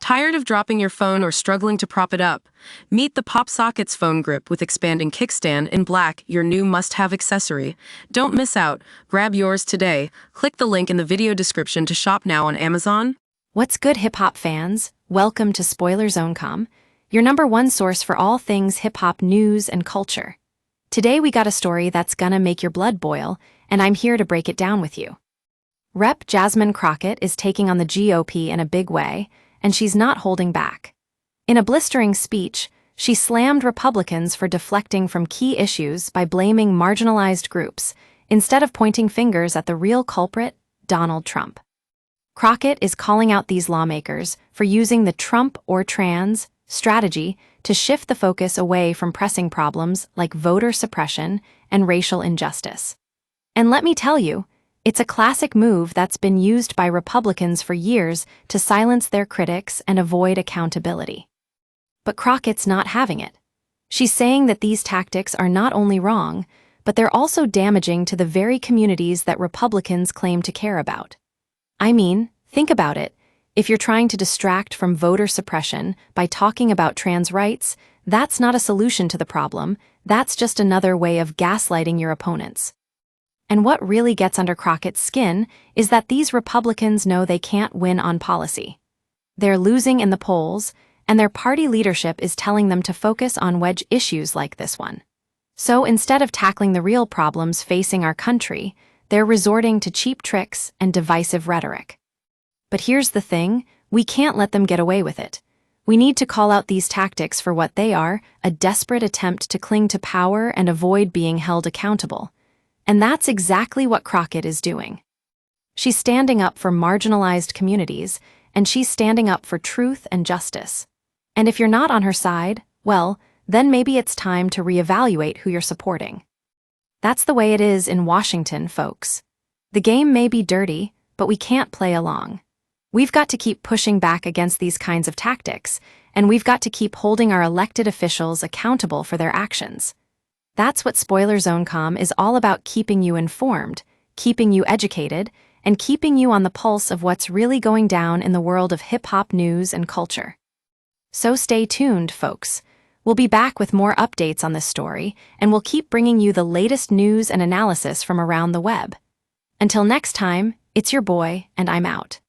Tired of dropping your phone or struggling to prop it up? Meet the PopSockets phone grip with expanding kickstand in black, your new must-have accessory. Don't miss out. Grab yours today. Click the link in the video description to shop now on Amazon. What's good, hip-hop fans? Welcome to SpoilerZone.com, your #1 source for all things hip-hop news and culture. Today we got a story that's gonna make your blood boil, and I'm here to break it down with you. Rep. Jasmine Crockett is taking on the GOP in a big way, and she's not holding back. In a blistering speech, she slammed Republicans for deflecting from key issues by blaming marginalized groups, instead of pointing fingers at the real culprit, Donald Trump. Crockett is calling out these lawmakers for using the Trump or trans strategy to shift the focus away from pressing problems like voter suppression and racial injustice. And let me tell you, it's a classic move that's been used by Republicans for years to silence their critics and avoid accountability. But Crockett's not having it. She's saying that these tactics are not only wrong, but they're also damaging to the very communities that Republicans claim to care about. I mean, think about it. If you're trying to distract from voter suppression by talking about trans rights, that's not a solution to the problem, that's just another way of gaslighting your opponents. And what really gets under Crockett's skin is that these Republicans know they can't win on policy. They're losing in the polls, and their party leadership is telling them to focus on wedge issues like this one. So instead of tackling the real problems facing our country, they're resorting to cheap tricks and divisive rhetoric. But here's the thing, we can't let them get away with it. We need to call out these tactics for what they are, a desperate attempt to cling to power and avoid being held accountable. And that's exactly what Crockett is doing. She's standing up for marginalized communities, and she's standing up for truth and justice. And if you're not on her side, well, then maybe it's time to reevaluate who you're supporting. That's the way it is in Washington, folks. The game may be dirty, but we can't play along. We've got to keep pushing back against these kinds of tactics, and we've got to keep holding our elected officials accountable for their actions. That's what SpoilerZone.com is all about, keeping you informed, keeping you educated, and keeping you on the pulse of what's really going down in the world of hip-hop news and culture. So stay tuned, folks. We'll be back with more updates on this story, and we'll keep bringing you the latest news and analysis from around the web. Until next time, it's your boy, and I'm out.